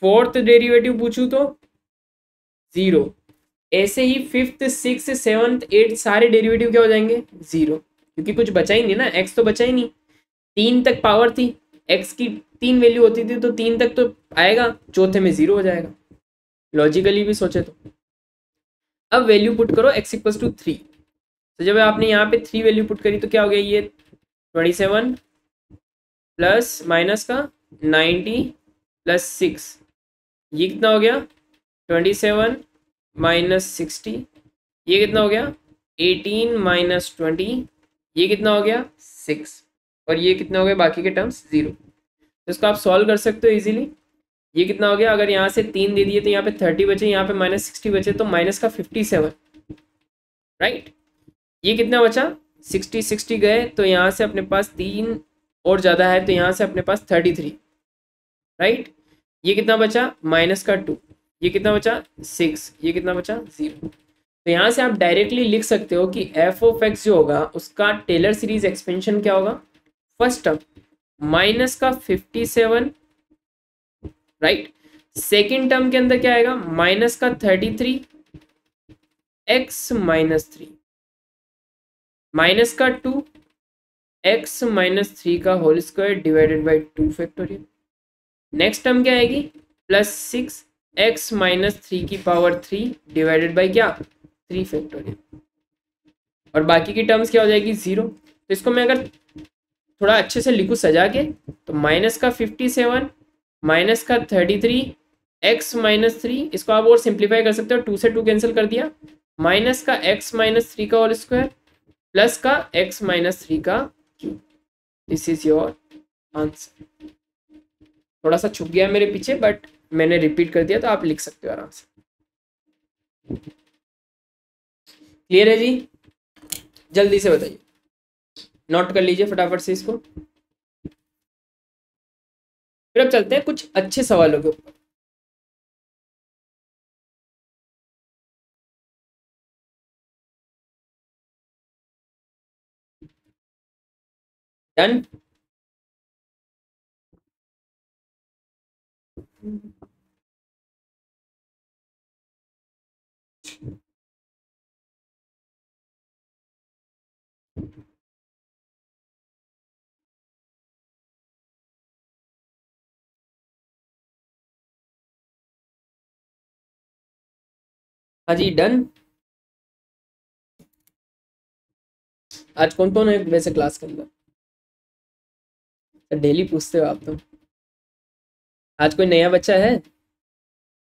A: फोर्थ डेरिवेटिव पूछूं तो 0। ऐसे ही फिफ्थ, सिक्स, सेवंथ, एट सारे डेरिवेटिव क्या हो जाएंगे, 0, क्योंकि कुछ बचा ही नहीं ना, x तो बचा ही नहीं। 3 तक पावर थी, x की 3 वैल्यू होती थी तो 3 तक तो आएगा, चौथे में 0 हो जाएगा, लॉजिकली भी सोचे तो। अब वैल्यू पुट करो x = 3। तो जब आपने यहाँ पे 3 वैल्यू पुट करी तो क्या हो गया, ये 27 प्लस माइनस का 90 प्लस 6, ये कितना हो गया, 27 माइनस 60, ये कितना हो गया, 18 माइनस 20, ये कितना हो गया, 6, और ये कितना हो गया, बाकी के टर्म्स 0। तो इसको आप सॉल्व कर सकते हो इजीली। ये कितना हो गया, अगर यहाँ से 3 दे दिए तो यहाँ पे 30 बचे, यहाँ पे माइनस 60 बचे, तो माइनस का 57, राइट। ये कितना बचा, 60 गए तो यहाँ से अपने पास 3 और ज़्यादा है, तो यहाँ से अपने पास 33, राइट। ये कितना बचा, माइनस का 2, ये कितना बचा, 6, ये कितना बचा, 0। तो यहाँ से आप डायरेक्टली लिख सकते हो कि एफ ऑफ एक्स जो होगा उसका टेलर सीरीज एक्सपेंशन क्या होगा, फर्स्ट टर्म माइनस का 57, राइट। सेकेंड टर्म के अंदर क्या आएगा, माइनस का 33 x माइनस 3 माइनस का 2 x माइनस 3 का whole square divided by 2 factorial. Next term क्या आएगी, प्लस 6 x माइनस 3 की पावर 3 डिवाइडेड बाई क्या, 3 फैक्टोरियल, और बाकी की टर्म्स क्या हो जाएगी, 0। तो इसको मैं अगर थोड़ा अच्छे से लिखूँ सजा के, तो माइनस का 57 माइनस का 33 x माइनस 3, इसको आप और सिंप्लीफाई कर सकते हो, 2 से 2 कैंसिल कर दिया, माइनस का x माइनस 3 का होल स्क्वायर प्लस का x माइनस 3 का cube. This is your answer. थोड़ा सा छुप गया मेरे पीछे, बट मैंने रिपीट कर दिया तो आप लिख सकते हो आराम से। क्लियर है जी, जल्दी से बताइए, नोट कर लीजिए फटाफट से इसको। फिर अब चलते हैं कुछ अच्छे सवालों के ऊपर। डन। हाँ जी डन। आज कौन कौन है वैसे क्लास के अंदर, तो डेली पूछते हो आप तो। आज कोई नया बच्चा है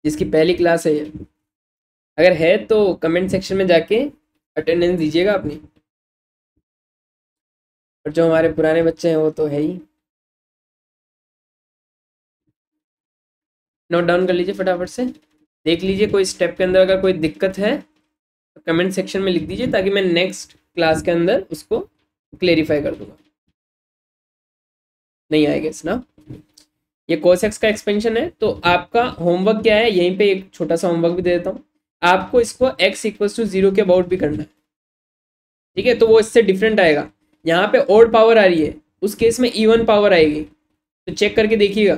A: जिसकी पहली क्लास है ये? अगर है तो कमेंट सेक्शन में जाके अटेंडेंस दीजिएगा अपनी। और जो हमारे पुराने बच्चे हैं वो तो है ही। नोट डाउन कर लीजिए फटाफट से, देख लीजिए कोई स्टेप के अंदर अगर कोई दिक्कत है तो कमेंट सेक्शन में लिख दीजिए, ताकि मैं नेक्स्ट क्लास के अंदर उसको क्लेरिफाई कर दूंगा। नहीं आएगा इस ना। ये cos x का एक्सपेंशन है, तो आपका होमवर्क क्या है, यहीं पे एक छोटा सा होमवर्क भी दे देता हूँ आपको। इसको x इक्वल्स टू 0 के अबाउट भी करना है, ठीक है? तो वो इससे डिफरेंट आएगा। यहाँ पे ओड पावर आ रही है, उस केस में इवन पावर आएगी, तो चेक करके देखिएगा।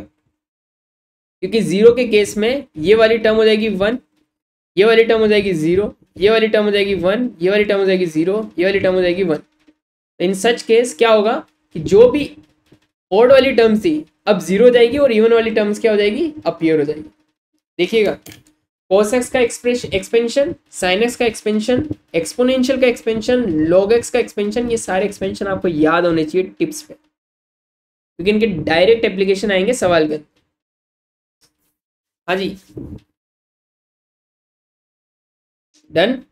A: क्योंकि 0 के केस में ये वाली टर्म हो जाएगी 1, ये वाली टर्म हो जाएगी 0, ये वाली टर्म हो जाएगी 1, ये वाली टर्म हो जाएगी 0, ये वाली टर्म हो जाएगी 1। तो इन सच केस क्या होगा कि जो भी ओड वाली टर्म्स थी अब 0 हो जाएगी, और इवन वाली टर्म्स क्या हो जाएगी, अपीयर हो जाएगी। देखिएगा, cos x का एक्सपेंशन, sin x का एक्सपेंशन, एक्सपोनेंशियल का एक्सपेंशन, log x का एक्सपेंशन, ये सारे एक्सपेंशन आपको याद होने चाहिए टिप्स पे, क्योंकि इनके डायरेक्ट एप्लीकेशन आएंगे सवाल के। हाँ जी, डन।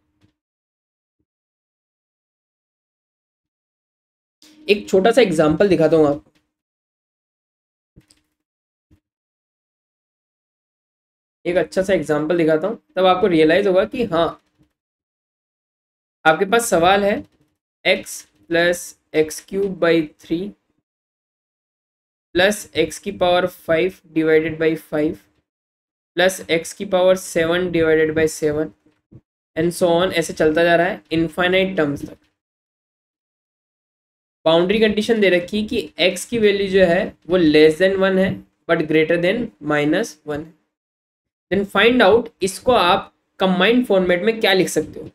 A: एक छोटा सा एग्जांपल दिखाता हूँ आपको। एक अच्छा सा एग्जांपल दिखाता हूँ, तब आपको रियलाइज होगा कि हाँ, आपके पास सवाल है x plus x cube by 3 plus x की power 5 divided by 5 plus x की power 7 divided by 7 and so on, ऐसे चलता जा रहा है इनफाइनाइट टर्म्स तक। बाउंड्री कंडीशन दे रखी कि x की वैल्यू जो है वो लेस देन 1 है बट ग्रेटर देन -1 है। देन फाइंड आउट, इसको आप कंबाइंड फॉर्मेट में क्या लिख सकते हो,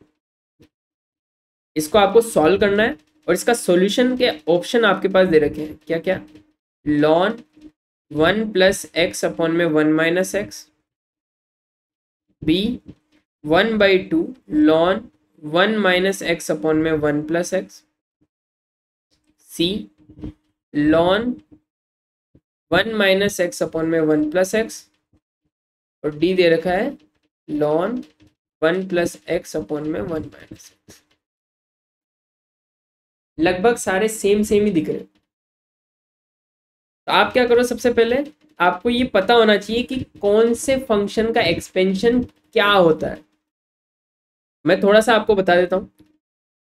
A: इसको आपको सॉल्व करना है। और इसका सॉल्यूशन के ऑप्शन आपके पास दे रखे हैं, क्या क्या, ln 1 प्लस एक्स अपॉन में 1 minus x, b 1/2 ln 1 minus x upon में 1 plus x, c ln 1 minus x upon में 1 प्लस एक्स, और d दे रखा है ln 1 प्लस एक्स अपॉन में 1 माइनस एक्स। लगभग सारे सेम ही दिख रहे हैं। तो आप क्या करो, सबसे पहले आपको ये पता होना चाहिए कि कौन से फंक्शन का एक्सपेंशन क्या होता है। मैं थोड़ा सा आपको बता देता हूँ,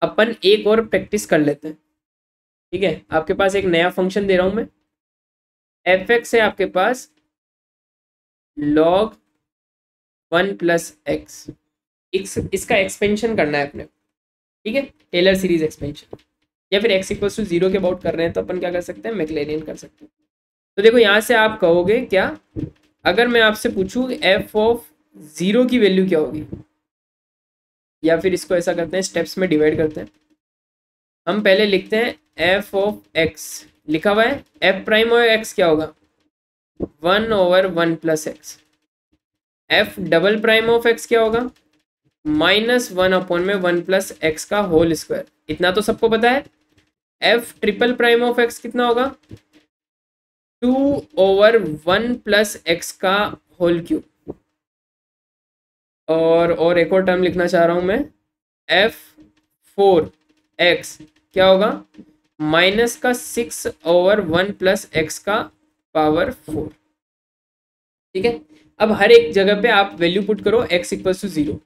A: अपन एक और प्रैक्टिस कर लेते हैं, ठीक है? आपके पास एक नया फंक्शन दे रहा हूं मैं, f(x) है आपके पास log 1 प्लस एक्स, इसका एक्सपेंशन करना है अपने, ठीक है? टेलर सीरीज एक्सपेंशन, या फिर x इक्वल्स टू 0 के अबाउट कर रहे हैं तो अपन क्या कर सकते हैं, मैक्लैरियन कर सकते हैं। तो देखो यहाँ से आप कहोगे क्या, अगर मैं आपसे पूछूं f(0) की वैल्यू क्या होगी, या फिर इसको ऐसा करते हैं, स्टेप्स में डिवाइड करते हैं। हम पहले लिखते हैं f(x), लिखा हुआ है f प्राइम और x क्या होगा, 1/1 plus x. f double prime of x क्या होगा, -1 अपॉन में 1 प्लस एक्स का होल स्क्वायर। इतना तो सबको पता है। f triple prime of x कितना होगा, 2/1 प्लस एक्स का होल क्यूब। और एक और टर्म लिखना चाह रहा हूं मैं, f(4x) क्या होगा, -6/1 प्लस एक्स का पावर 4, ठीक है? अब हर एक जगह पे आप वैल्यू पुट करो, x इक्वल्स टू 0,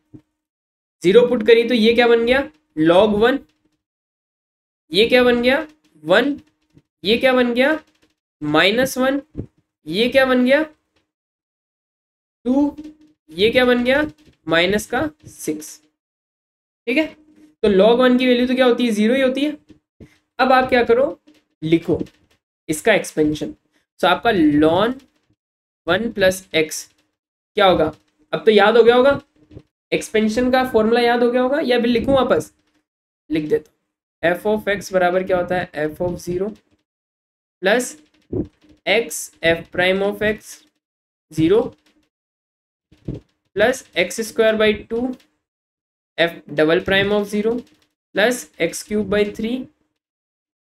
A: 0 पुट करी तो ये क्या बन गया, log 1, ये क्या बन गया 1, ये क्या बन गया -1, ये क्या बन गया 2, ये क्या बन गया -6, ठीक है? तो log 1 की वैल्यू तो क्या होती है, 0 ही होती है। अब आप क्या करो, लिखो इसका एक्सपेंशन। तो आपका ln 1 प्लस एक्स क्या होगा, अब तो याद हो गया होगा, एक्सपेंशन का फॉर्मूला याद हो गया होगा, या फिर लिखूं वापस, लिख देता हूं। f(x) बराबर क्या होता है, f(0) plus x f prime of x 0 plus x²/2 f double prime of 0 plus x³/3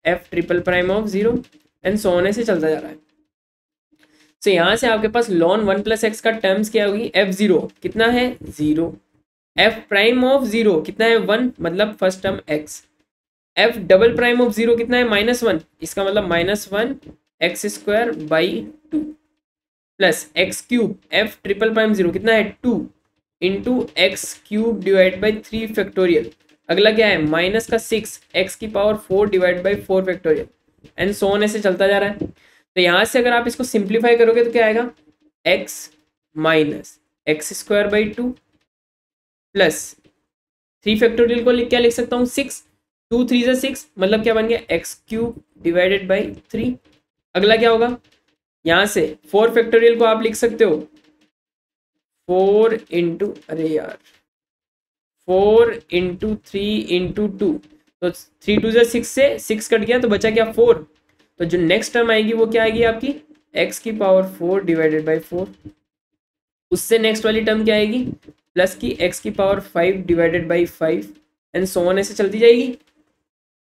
A: f triple prime of 0 and so on ऐसे चलता जा रहा है। तो यहाँ से आपके पास ln 1 प्लस एक्स का टर्म्स क्या होगी, f0 कितना है 0, f प्राइम ऑफ 0 कितना है 1, मतलब first term x, f double prime of 0 कितना है -1, इसका मतलब -1 x square by 2 plus x cube, f triple prime 0 कितना है 2 into x cube divide by 3 factorial, अगला क्या है माइनस का 6 एक्स की power 4 divide by 4 factorial and so on ऐसे चलता जा रहा है। तो यहाँ से अगर आप इसको सिंप्लीफाई करोगे तो क्या आएगा, x minus x square by 2 plus 3 factorial को क्या लिख सकता हूँ 6, 2 3 से 6 मतलब क्या बन गया एक्स क्यूब डिवाइडेड बाई 3। अगला क्या होगा, यहाँ से 4 फैक्टोरियल को आप लिख सकते हो 4 इंटू, अरे यार 4 इंटू 3 इंटू 2, तो 3 2 से 6 से 6 कट गया तो बचा क्या 4। तो जो नेक्स्ट टर्म आएगी वो क्या आएगी आपकी x की पावर 4 डिवाइडेड बाई 4, उससे नेक्स्ट वाली टर्म क्या आएगी प्लस की x की power 5 divided by 5 and so on ऐसे चलती जाएगी,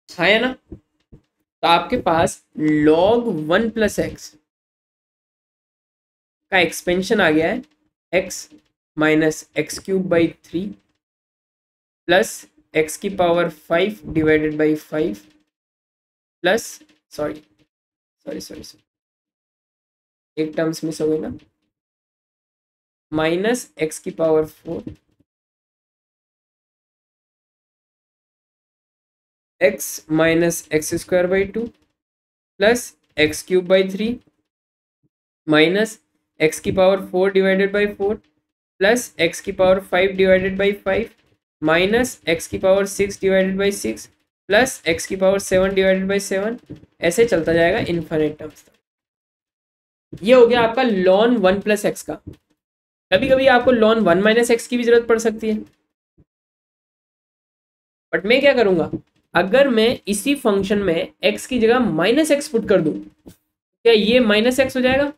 A: है ना। तो आपके पास log 1 प्लस एक्स का एक्सपेंशन आ गया है x minus x cube by 3 plus x की power 5 divided by 5 plus sorry एक टर्म्स मिस हो गई ना, माइनस एक्स की power 4 x minus x square by 2 plus x cube by 3 minus x की power 4 divided by 4 plus x की power 5 divided by 5 minus x की power 6 divided by 6 plus x की power 7 divided by 7, ऐसे चलता जाएगा infinite terms तक। ये हो गया आपका ln 1 प्लस एक्स का। कभी कभी आपको ln 1 माइनस एक्स की भी जरूरत पड़ सकती है, बट मैं क्या करूंगा, अगर मैं इसी फंक्शन में x की जगह माइनस एक्स पुट कर दूं, क्या ये माइनस एक्स हो जाएगा,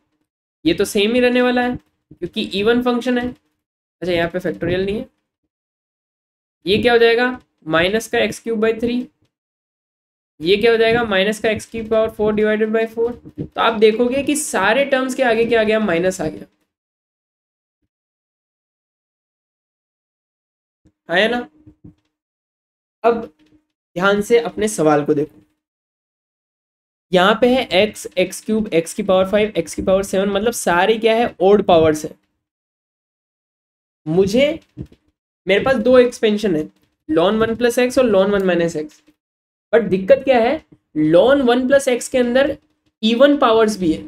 A: ये तो सेम ही रहने वाला है क्योंकि इवन फंक्शन है। अच्छा यहाँ पे फैक्टोरियल नहीं है, ये क्या हो जाएगा माइनस का एक्स क्यूब बाई 3, ये क्या हो जाएगा माइनस का एक्स की पावर 4 डिवाइडेड बाई 4। तो आप देखोगे कि सारे टर्म्स के आगे क्या आ गया माइनस आ गया, है ना। अब ध्यान से अपने सवाल को देखो, यहाँ पे है x एक्स क्यूब एक्स की पावर 5 एक्स की पावर 7 मतलब सारे क्या है ओड पावर्स है। मेरे पास दो एक्सपेंशन है ln 1 प्लस एक्स और ln 1 माइनस एक्स, बट दिक्कत क्या है ln 1 प्लस एक्स के अंदर इवन पावर्स भी है।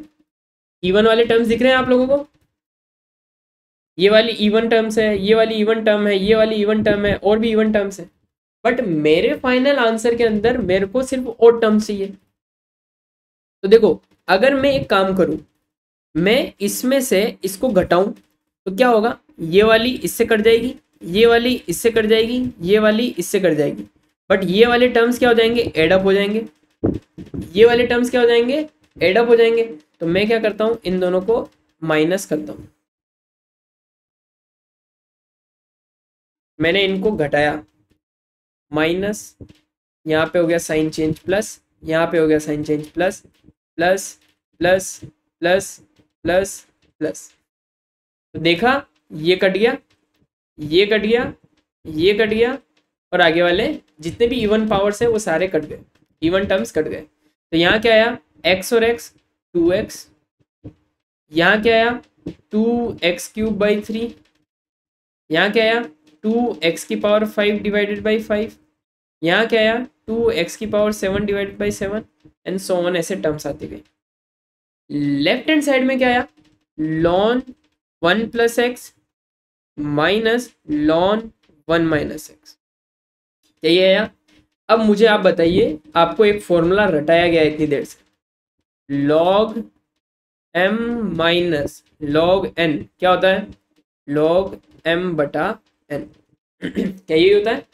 A: इवन वाले टर्म्स दिख रहे हैं आप लोगों को, ये वाली इवन टर्म्स है, ये वाली इवन टर्म है, ये वाली इवन टर्म है, और भी इवन टर्म्स है, बट मेरे फाइनल आंसर के अंदर मेरे को सिर्फ ओड टर्म्स चाहिए। तो देखो अगर मैं एक काम करूं, मैं इसमें से इसको घटाऊं तो क्या होगा, ये वाली इससे कट जाएगी, ये वाली इससे कट जाएगी, ये वाली इससे कट जाएगी, बट ये वाले टर्म्स क्या हो जाएंगे एडअप हो जाएंगे, ये वाले टर्म्स क्या हो जाएंगे एडअप हो जाएंगे। तो मैं क्या करता हूं इन दोनों को माइनस करता हूं, मैंने इनको घटाया माइनस, यहाँ पे हो गया साइन चेंज प्लस, यहाँ पे हो गया sign change plus plus plus plus plus plus, तो देखा ये कट गया, ये कट गया, ये कट गया, और आगे वाले जितने भी इवन पावर्स है वो सारे कट गए, इवन टर्म्स कट गए। तो यहाँ क्या आया x और x 2x, यहाँ क्या आया 2x क्यूब बाई 3, यहाँ क्या आया 2x की पावर 5 डिवाइडेड बाई 5, यहाँ क्या आया 2x की power 7 divided by 7 and so on, ऐसे टर्म्स आती गई। लेफ्ट हैंड साइड में क्या आया ln 1 plus x minus ln 1 minus x, यही आया। अब मुझे आप बताइए, आपको एक फॉर्मूला रटाया गया है इतनी देर से, log m minus log n क्या होता है log m बटा n क्या यही होता है,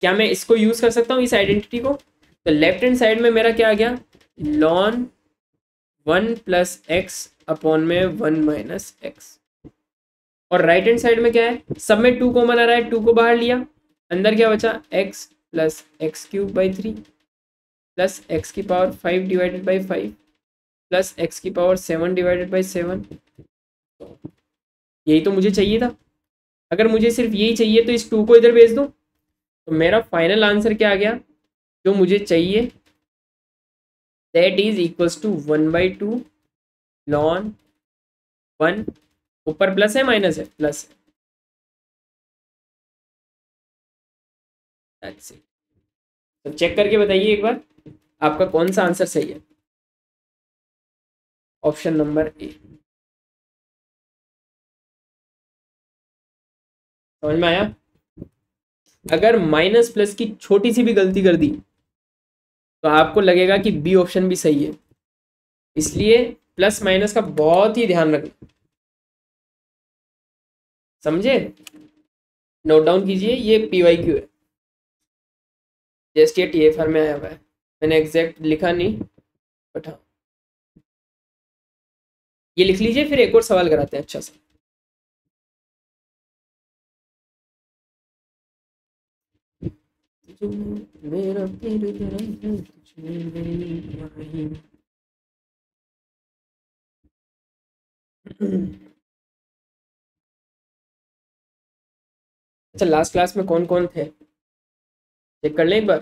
A: क्या मैं इसको यूज कर सकता हूँ इस आइडेंटिटी को। तो लेफ्ट हैंड साइड में मेरा क्या आ गया ln 1 प्लस एक्स अपॉन में 1 माइनस एक्स, और राइट हैंड साइड में क्या है सब में 2 कॉमन आ रहा है, 2 को बाहर लिया, अंदर क्या बचा x plus x cube by 3 plus x की power 5 divided by 5 plus x की पावर 7 डिवाइडेड बाई 7। यही तो मुझे चाहिए था। अगर मुझे सिर्फ यही चाहिए तो इस 2 को इधर भेज दूँ, तो मेरा फाइनल आंसर क्या आ गया जो मुझे चाहिए, that is equals to 1/2 ln 1। ऊपर प्लस है माइनस है, प्लस है। That's it. तो चेक करके बताइए एक बार आपका कौन सा आंसर सही है। Option number A. समझ में आया? अगर माइनस प्लस की छोटी सी भी गलती कर दी तो आपको लगेगा कि बी ऑप्शन भी सही है, इसलिए प्लस माइनस का बहुत ही ध्यान रखना। समझे? नोट डाउन कीजिए, ये PYQ है, जस्ट ये TFR में आया हुआ है। मैंने एग्जैक्ट लिखा नहीं, बट हाँ ये लिख लीजिए, फिर एक और सवाल कराते हैं अच्छा सा। मेरा तेरे जरा है, तुझमें मेरी राही। अच्छा, लास्ट क्लास में कौन कौन थे चेक कर लें एक बार।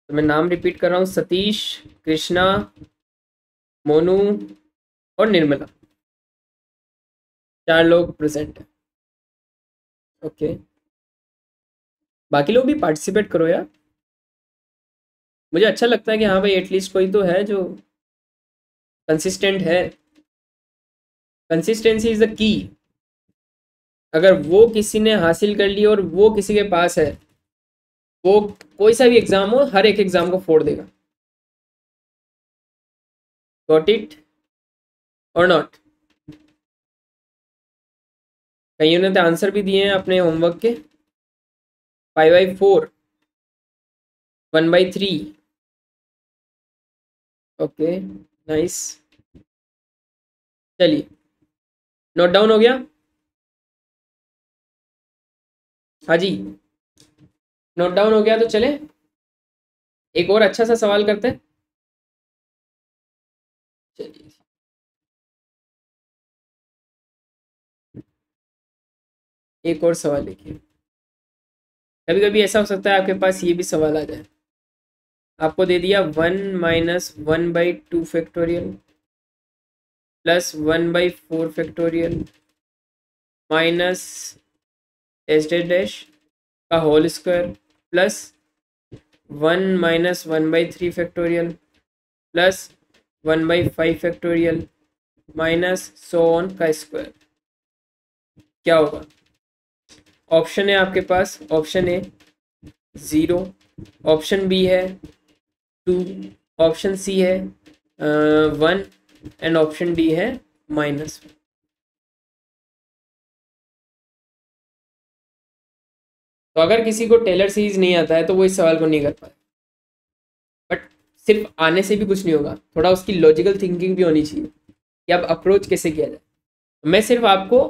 A: तो मैं नाम रिपीट कर रहा हूँ, सतीश, कृष्णा, मोनू और निर्मला, 4 लोग प्रेजेंट है। ओके, बाकी लोग भी पार्टिसिपेट करो यार, मुझे अच्छा लगता है कि हाँ भाई एटलीस्ट कोई तो है जो कंसिस्टेंट है। Consistency is the key. अगर वो किसी ने हासिल कर ली और वो किसी के पास है, वो कोई सा भी एग्जाम हो हर एक एग्जाम को फोड़ देगा। गॉट इट और नॉट? कईयों ने तो आंसर भी दिए हैं अपने होमवर्क के। 5/4, 1/3। ओके नाइस, चलिए नोट डाउन हो गया। हाँ जी, नोट डाउन हो गया तो चले एक और अच्छा सा सवाल करते हैं। चलिए, एक और सवाल लिखिए। कभी कभी ऐसा हो सकता है आपके पास ये भी सवाल आ जाए। आपको दे दिया 1 - 1/2 factorial plus 1/4 factorial minus h dash का whole square plus 1 - 1/3 factorial plus 1/5 factorial minus so on का स्क्वायर। क्या होगा? ऑप्शन है आपके पास, ऑप्शन ए 0, ऑप्शन बी है 2, ऑप्शन सी है 1 एंड ऑप्शन डी है -1। तो अगर किसी को टेलर सीरीज नहीं आता है तो वो इस सवाल को नहीं कर पाए, बट सिर्फ आने से भी कुछ नहीं होगा, थोड़ा उसकी लॉजिकल थिंकिंग भी होनी चाहिए कि अब अप्रोच कैसे किया जाए। मैं सिर्फ आपको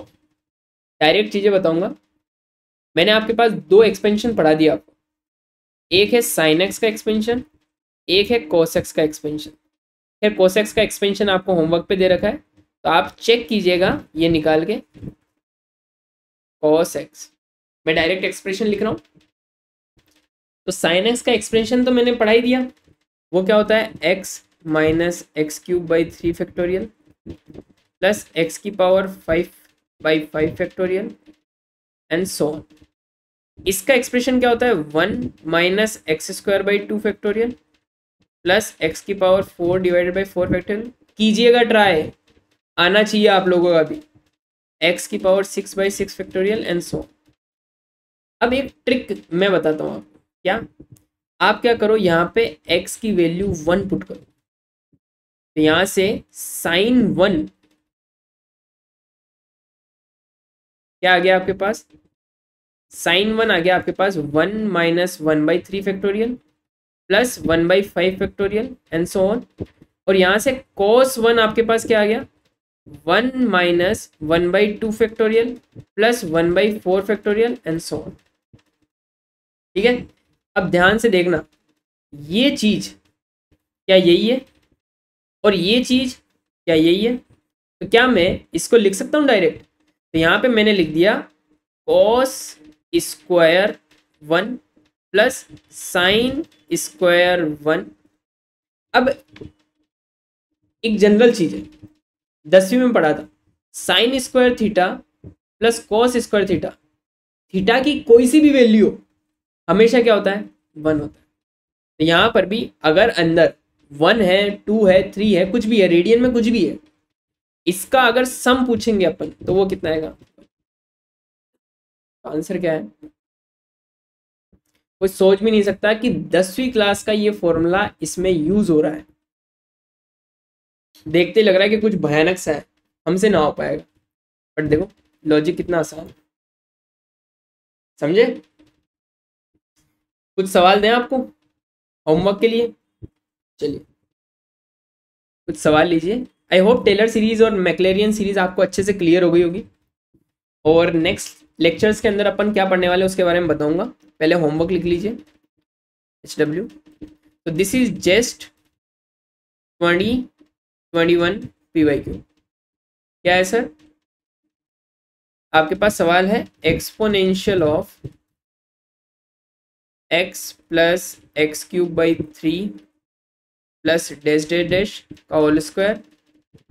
A: डायरेक्ट चीज़ें बताऊंगा। मैंने आपके पास 2 एक्सपेंशन पढ़ा दिया आपको, एक है साइन एक्स का एक्सपेंशन, एक है कोस एक्स का एक्सपेंशन। फिर कोस एक्स का एक्सपेंशन आपको होमवर्क पे दे रखा है, तो आप चेक कीजिएगा ये निकाल के। कोस एक्स, मैं डायरेक्ट एक्सप्रेशन लिख रहा हूँ। तो साइन एक्स का एक्सप्रेशन तो मैंने पढ़ा ही दिया, वो क्या होता है x - x³/3 factorial plus x की power 5/5 factorial and so on. इसका एक्सप्रेशन क्या होता है? 1 - x²/2 फैक्टोरियल प्लस x की पावर 4 डिवाइडेड बाई 4 फैक्टोरियल। कीजिएगा ट्राई, आना चाहिए आप लोगों का भी, x की पावर 6/6 फैक्टोरियल एंड सो। अब एक ट्रिक मैं बताता हूँ आपको। क्या? आप क्या करो, यहाँ पे x की वैल्यू 1 पुट करो, तो यहाँ से साइन 1 क्या आ गया आपके पास? साइन 1 आ गया आपके पास 1 - 1/3 factorial plus 1/5 factorial and so on. और यहाँ से cos 1 आपके पास क्या आ गया? 1 - 1/2 factorial plus 1/4 factorial and so on. ठीक है, अब ध्यान से देखना, ये चीज क्या यही है? और ये चीज़ क्या यही है? तो क्या मैं इसको लिख सकता हूँ डायरेक्ट? तो यहाँ पे मैंने लिख दिया cos square 1 plus sine square 1। अब एक जनरल चीज़ है, 10वीं में पढ़ा था, sine square theta plus cos square theta, theta की कोई सी भी वैल्यू हमेशा क्या होता है? 1 होता है। तो यहाँ पर भी अगर अंदर 1 है, 2 है, 3 है, कुछ भी है, रेडियन में कुछ भी है, इसका अगर सम पूछेंगे अपन तो वो कितना आएगा? आंसर क्या है? कोई सोच भी नहीं सकता कि 10वीं क्लास का ये फॉर्मूला इसमें यूज हो रहा है। देखते ही लग रहा है कि कुछ भयानक सा है, हमसे ना हो पाएगा, बट देखो लॉजिक कितना आसान है। समझे? कुछ सवाल दें आपको होमवर्क के लिए? चलिए कुछ सवाल लीजिए। आई होप टेलर सीरीज और मैक्लेरियन सीरीज आपको अच्छे से क्लियर हो गई होगी। और नेक्स्ट लेक्चर्स के अंदर अपन क्या पढ़ने वाले हैं उसके बारे में बताऊंगा। पहले होमवर्क लिख लीजिए HW। तो दिस इज जस्ट 2021 PYQ। क्या है सर? आपके पास सवाल है exponential of x plus x cube by 3 plus dash dash dash का whole square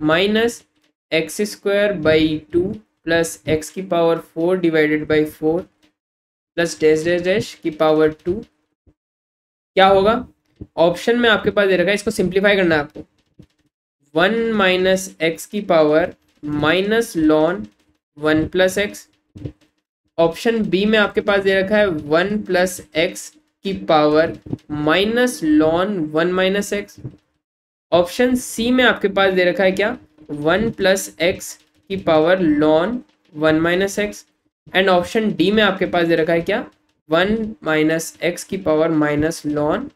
A: minus x square by 2 plus x की power 4 divided by 4 plus dash dash dash की power 2। क्या होगा? ऑप्शन में आपके पास दे रखा है, इसको सिंप्लीफाई करना है आपको। 1 माइनस एक्स की power minus ln 1 plus x. Option b में आपके पास दे रखा है 1 प्लस एक्स की power minus ln 1 minus x. Option c में आपके पास दे रखा है क्या? 1 प्लस एक्स की power ln 1 minus x. And option d में आपके पास दे रखा है क्या? 1 माइनस एक्स की power minus ln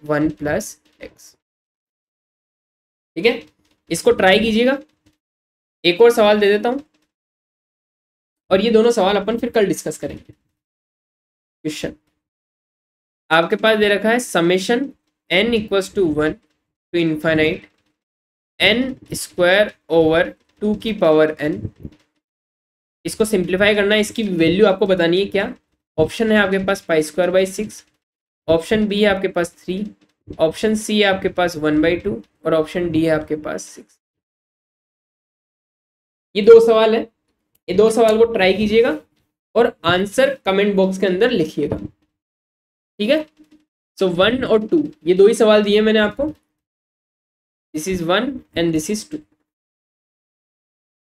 A: 1 plus x. ठीक है, इसको ट्राई कीजिएगा। एक और सवाल दे देता हूं और ये दोनों सवाल अपन फिर कल डिस्कस करेंगे। क्वेश्चन आपके पास दे रखा है summation n equals to 1 to infinite n square over 2 की पावर n। इसको सिंप्लीफाई करना है, इसकी वैल्यू आपको बतानी है क्या। ऑप्शन है आपके पास pi square by 6, option B है आपके पास 3, ऑप्शन सी है आपके पास 1/2 और ऑप्शन डी है आपके पास 6। ये दो सवाल है, ये दो सवाल को ट्राई कीजिएगा और आंसर कमेंट बॉक्स के अंदर लिखिएगा। ठीक है, सो 1 और 2 ये दो ही सवाल दिए मैंने आपको। This is 1 and this is 2।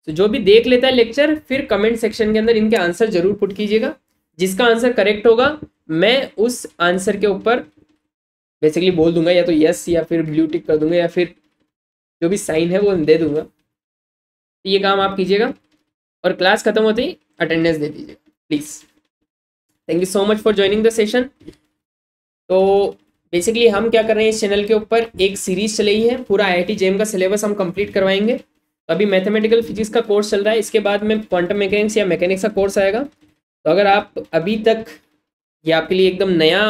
A: तो जो भी देख लेता है लेक्चर फिर कमेंट सेक्शन के अंदर इनके आंसर जरूर पुट कीजिएगा। जिसका आंसर करेक्ट होगा मैं उस आंसर के ऊपर बेसिकली बोल दूंगा या तो यस या फिर ब्लू टिक कर दूंगा या फिर जो भी साइन है वो दे दूंगा। तो ये काम आप कीजिएगा और क्लास खत्म होते ही अटेंडेंस दे दीजिए please. Thank you so much for joining the session. तो बेसिकली हम क्या कर रहे हैं, इस चैनल के ऊपर एक सीरीज चली है, पूरा IIT JEM का सिलेबस हम कंप्लीट करवाएंगे। तो अभी मैथमेटिकल फिजिक्स का कोर्स चल रहा है, इसके बाद में क्वांटम मैकेनिक्स या मैकेनिक्स का कोर्स आएगा। तो अगर आप अभी तक ये आपके लिए एकदम नया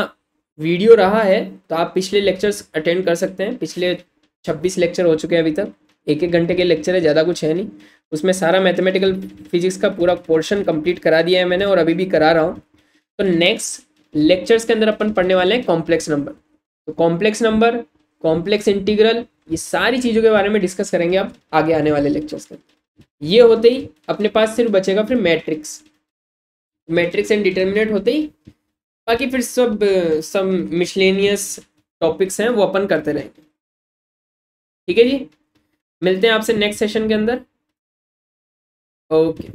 A: वीडियो रहा है तो आप पिछले लेक्चर्स अटेंड कर सकते हैं। पिछले 26 लेक्चर हो चुके हैं अभी तक, 1-1 घंटे के लेक्चर है, ज़्यादा कुछ है नहीं। उसमें सारा मैथमेटिकल फिजिक्स का पूरा पोर्शन कंप्लीट करा दिया है मैंने और अभी भी करा रहा हूँ। तो नेक्स्ट लेक्चर्स के अंदर अपन पढ़ने वाले हैं कॉम्प्लेक्स नंबर। तो कॉम्प्लेक्स नंबर, कॉम्प्लेक्स इंटीग्रल, ये सारी चीज़ों के बारे में डिस्कस करेंगे आप आगे आने वाले लेक्चर्स के। ये होते ही अपने पास सिर्फ बचेगा फिर मैट्रिक्स, मैट्रिक्स एंड डिटर्मिनेंट होते ही बाकी फिर सब मिसलेनियस टॉपिक्स हैं वो अपन करते रहेंगे। ठीक है जी, मिलते हैं आपसे नेक्स्ट सेशन के अंदर। ओके।